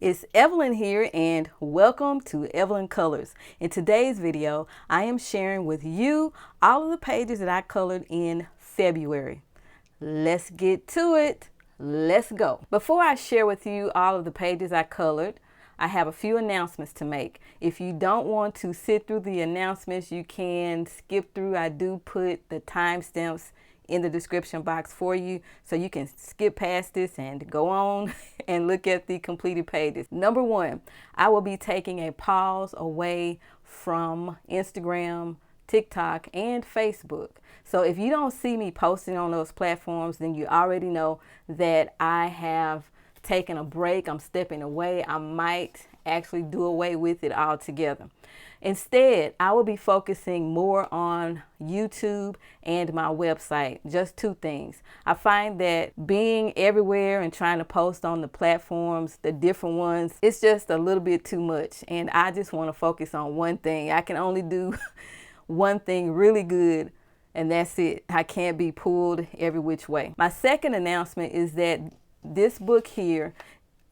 It's Evelyn here and welcome to Evelyn Colors. In today's video, I am sharing with you all of the pages that I colored in February. Let's get to it. Let's go. Before I share with you all of the pages I colored, I have a few announcements to make. If you don't want to sit through the announcements, you can skip through. I do put the timestamps in the description box for you, so you can skip past this and go on and look at the completed pages. Number one, I will be taking a pause away from Instagram, TikTok, and Facebook. So if you don't see me posting on those platforms, then you already know that I have taken a break. I'm stepping away. I might actually do away with it altogether. Instead, I will be focusing more on YouTube and my website. Just two things. I find that being everywhere and trying to post on the platforms, the different ones, it's just a little bit too much. And I just want to focus on one thing. I can only do one thing really good, and that's it. I can't be pulled every which way. My second announcement is that this book here,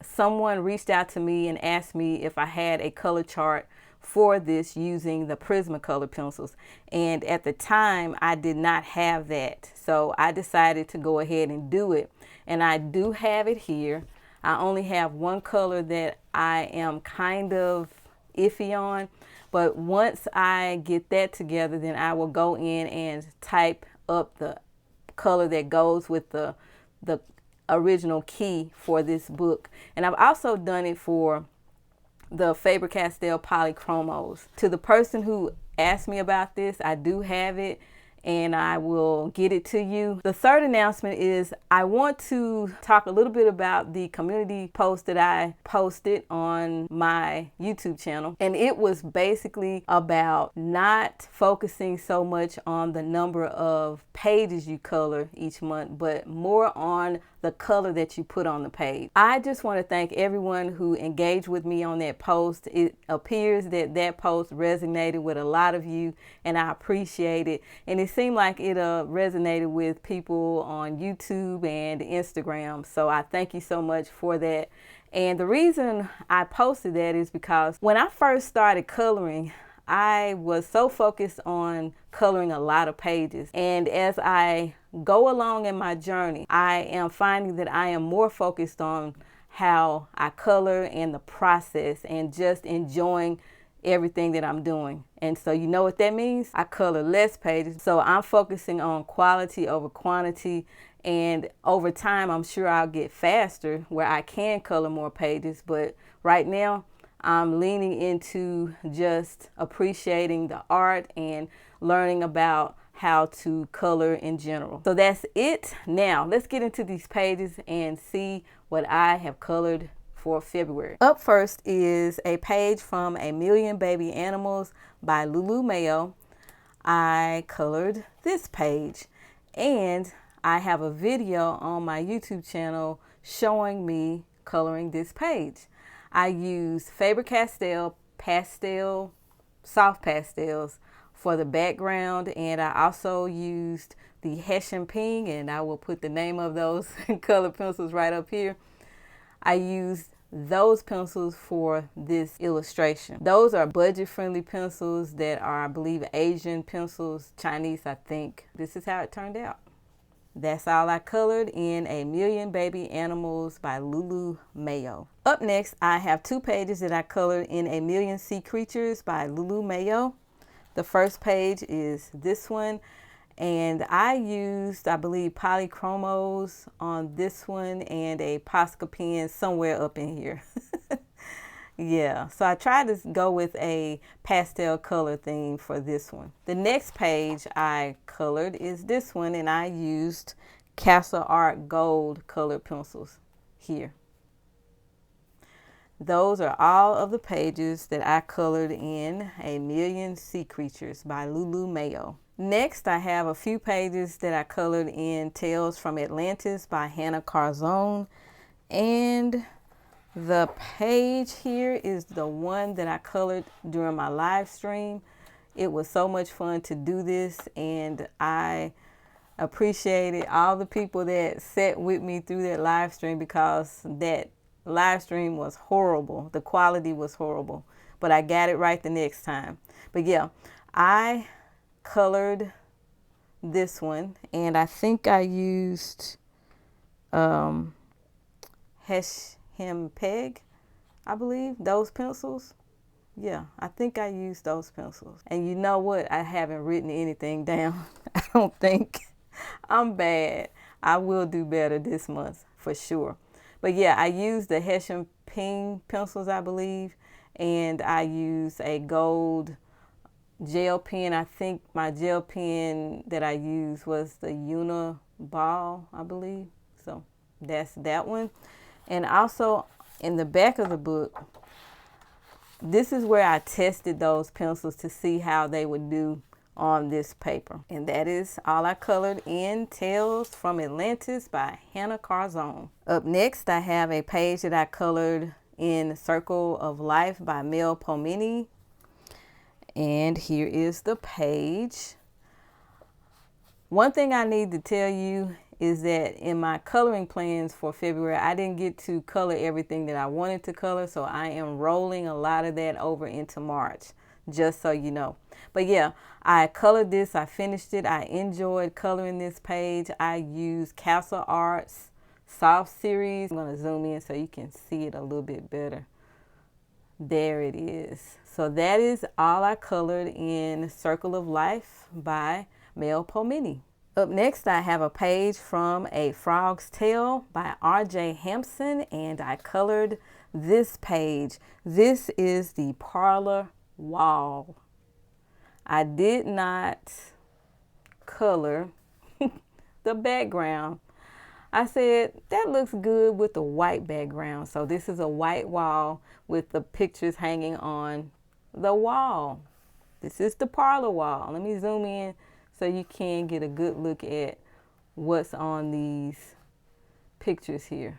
someone reached out to me and asked me if I had a color chart for this using the Prismacolor pencils, and at the time I did not have that, so I decided to go ahead and do it, and I do have it here. I only have one color that I am kind of iffy on, but once I get that together, then I will go in and type up the color that goes with the original key for this book. And I've also done it for the Faber-Castell Polychromos. To the person who asked me about this, I do have it and I will get it to you. The third announcement is I want to talk a little bit about the community post that I posted on my YouTube channel. And it was basically about not focusing so much on the number of pages you color each month, but more on the color that you put on the page. I just want to thank everyone who engaged with me on that post. It appears that that post resonated with a lot of you, and I appreciate it. And it seemed like it resonated with people on YouTube and Instagram. So I thank you so much for that. And the reason I posted that is because when I first started coloring, I was so focused on coloring a lot of pages. And as I go along in my journey, I am finding that I am more focused on how I color and the process and just enjoying everything that I'm doing. And so you know what that means? I color less pages. So I'm focusing on quality over quantity. And over time, I'm sure I'll get faster where I can color more pages. But right now, I'm leaning into just appreciating the art and learning about how to color in general. So that's it. Now let's get into these pages and see what I have colored for February. Up first is a page from A Million Baby Animals by Lulu Mayo. I colored this page, and I have a video on my YouTube channel showing me coloring this page. I used Faber-Castell pastel, soft pastels for the background, and I also used the Hessian Pink, and I will put the name of those color pencils right up here. I used those pencils for this illustration. Those are budget-friendly pencils that are, I believe, Asian pencils, Chinese, I think. This is how it turned out. That's all I colored in A Million Baby Animals by Lulu Mayo. Up next, I have two pages that I colored in A Million Sea Creatures by Lulu Mayo. The first page is this one, and I used, I believe, Polychromos on this one and a Posca pen somewhere up in here. Yeah, so I tried to go with a pastel color theme for this one. The next page I colored is this one, and I used Castle Art Gold colored pencils here. Those are all of the pages that I colored in A Million Sea Creatures by Lulu Mayo. Next, I have a few pages that I colored in Tales from Atlantis by Hannah Carzone, and the page here is the one that I colored during my live stream. It was so much fun to do this, and I appreciated all the people that sat with me through that live stream, because that live stream was horrible. The quality was horrible, but I got it right the next time. But yeah, I colored this one, and I think I used Heshem Peg, I believe, those pencils. Yeah, I think I used those pencils. And you know what? I haven't written anything down. I don't think. I'm bad. I will do better this month for sure. But yeah, I used the Hessian Ping pencils, I believe, and I used a gold gel pen. I think my gel pen that I used was the Uniball, I believe. So that's that one. And also in the back of the book, this is where I tested those pencils to see how they would do on this paper. And that is all I colored in Tales from Atlantis by Hannah Carzone. Up next, I have a page that I colored in Circle of Life by Mel Pomini. And here is the page. One thing I need to tell you is that in my coloring plans for February, I didn't get to color everything that I wanted to color, so I am rolling a lot of that over into March, just so you know. But yeah, I colored this, I finished it, I enjoyed coloring this page. I used Castle Arts Soft Series. I'm gonna zoom in so you can see it a little bit better. There it is. So that is all I colored in Circle of Life by Mel Pomini. Up next, I have a page from A Frog's Tale by R.J. Hampson, and I colored this page. This is the parlor wall. I did not color the background. I said, that looks good with the white background. So this is a white wall with the pictures hanging on the wall. This is the parlor wall. Let me zoom in so you can get a good look at what's on these pictures here.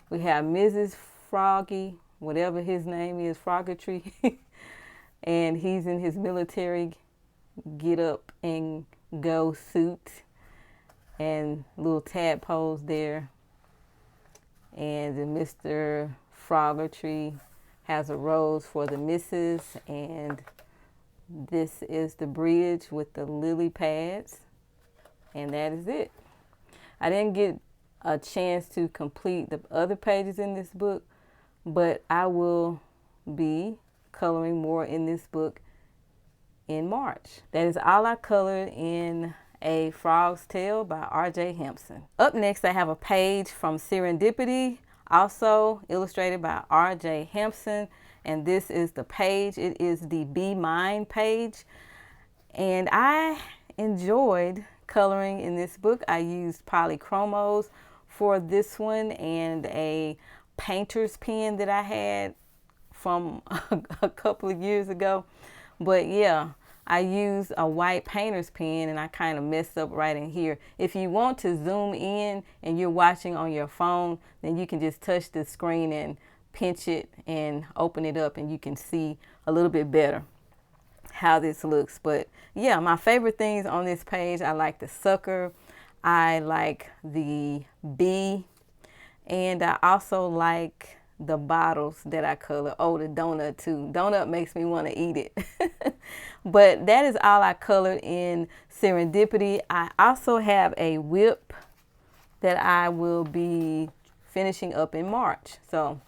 We have Mrs. Froggy, whatever his name is, Froggetry, and he's in his military get up and go suit and little tadpoles there. And then Mr. Froggetry has a rose for the missus, and this is the bridge with the lily pads, and that is it. I didn't get a chance to complete the other pages in this book, but I will be coloring more in this book in March. That is all I colored in A Frog's Tale by R.J. Hampson. Up next, I have a page from Serendipity, also illustrated by R.J. Hampson. And this is the page. It is the Be Mine page. And I enjoyed coloring in this book. I used polychromos for this one and a painter's pen that I had from a couple of years ago. But yeah, I used a white painter's pen, and I kind of messed up right in here. If you want to zoom in and you're watching on your phone, then you can just touch the screen and pinch it and open it up, and you can see a little bit better how this looks. But yeah, my favorite things on this page, I like the sucker, I like the bee, and I also like the bottles that I color. Oh, the donut too. Donut makes me want to eat it. But that is all I colored in Serendipity. I also have a whip that I will be finishing up in March. So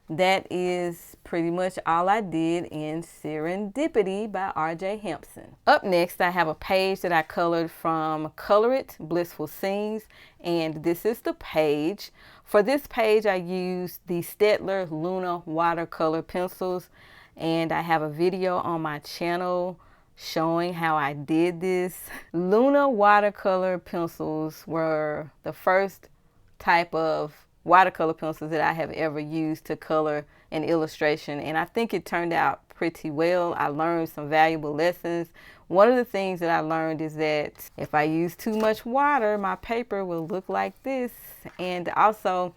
that is pretty much all I did in Serendipity by R.J. Hampson. Up next, I have a page that I colored from Color It, Blissful Scenes, and this is the page. For this page, I used the Staedtler Luna watercolor pencils, and I have a video on my channel showing how I did this. Luna watercolor pencils were the first type of watercolor pencils that I have ever used to color an illustration, and I think it turned out pretty well. I learned some valuable lessons. One of the things that I learned is that if I use too much water, my paper will look like this, and also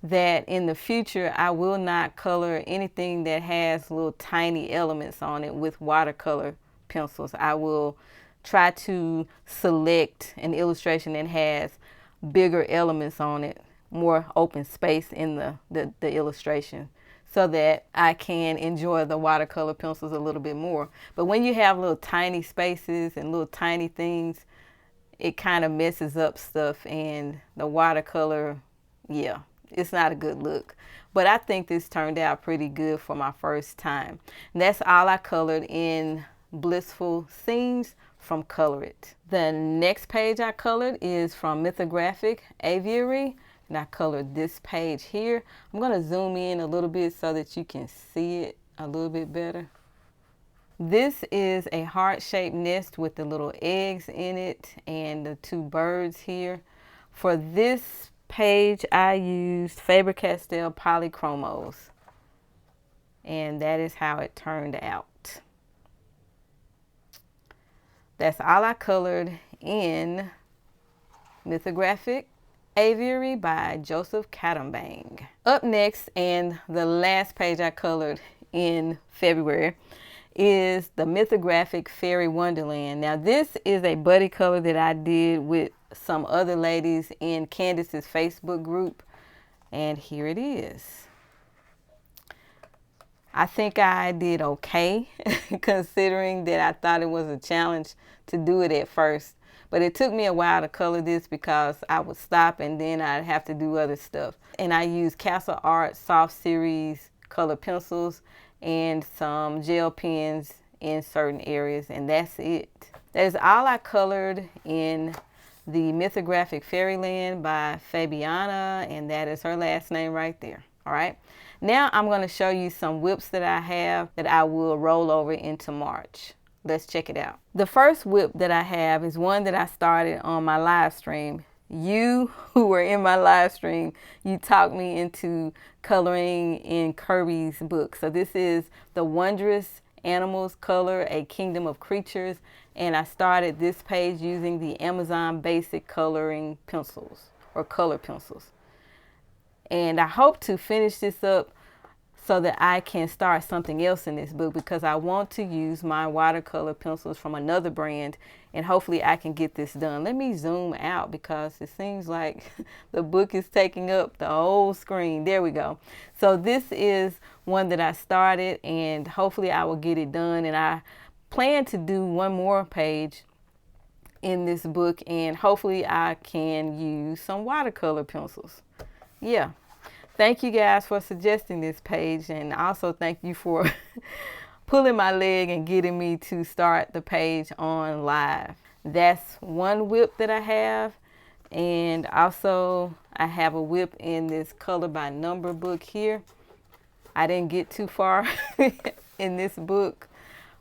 that in the future I will not color anything that has little tiny elements on it with watercolor pencils. I will try to select an illustration that has bigger elements on it more open space in the illustration so that I can enjoy the watercolor pencils a little bit more. But when you have little tiny spaces and little tiny things, it kind of messes up stuff, and the watercolor, yeah, it's not a good look. But I think this turned out pretty good for my first time. And that's all I colored in Blissful Scenes from Color It. The next page I colored is from Mythographic Aviary, and I colored this page here. I'm going to zoom in a little bit so that you can see it a little bit better. This is a heart-shaped nest with the little eggs in it and the two birds here. For this page, I used Faber-Castell Polychromos, and that is how it turned out. That's all I colored in Mythographic Aviary by Joseph Catambang. Up next, and the last page I colored in February, is the Mythographic Fairy Wonderland. Now this is a buddy color that I did with some other ladies in Candace's Facebook group, and here it is. I think I did okay considering that I thought it was a challenge to do it at first, but it took me a while to color this because I would stop and then I'd have to do other stuff. And I used Castle Art Soft Series color pencils and some gel pens in certain areas, and that's it. That is all I colored in the Mythographic Fairyland by Fabiana, and that is her last name right there. All right, now I'm going to show you some whips that I have that I will roll over into March. Let's check it out. The first whip that I have is one that I started on my live stream. You who were in my live stream, you talked me into coloring in Kirby's book. So this is the Wondrous Animals Color, A Kingdom of Creatures. And I started this page using the Amazon Basic coloring pencils or color pencils. And I hope to finish this up so that I can start something else in this book, because I want to use my watercolor pencils from another brand, and hopefully I can get this done. Let me zoom out because it seems like the book is taking up the whole screen. There we go. So this is one that I started, and hopefully I will get it done. And I plan to do one more page in this book, and hopefully I can use some watercolor pencils. Yeah. Thank you guys for suggesting this page, and also thank you for pulling my leg and getting me to start the page on live. That's one whip that I have, and also I have a whip in this Color by Number book here. I didn't get too far in this book,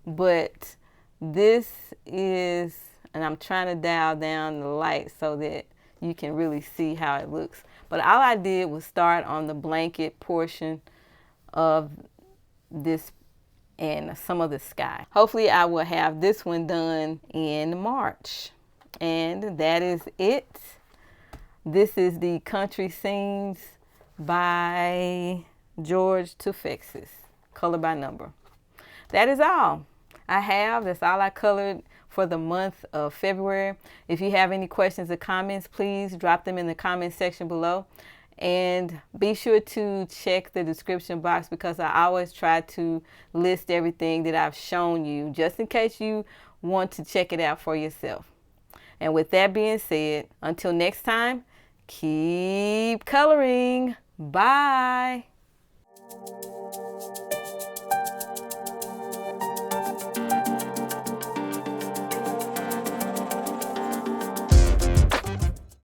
but this is, and I'm trying to dial down the light so that you can really see how it looks. But all I did was start on the blanket portion of this and some of the sky. Hopefully I will have this one done in March. And that is it. This is the Country Scenes by George Tufexis, Color by Number. That is all I have. That's all I colored for the month of February. If you have any questions or comments, please drop them in the comment section below. And be sure to check the description box, because I always try to list everything that I've shown you, just in case you want to check it out for yourself. And with that being said, until next time, keep coloring. Bye.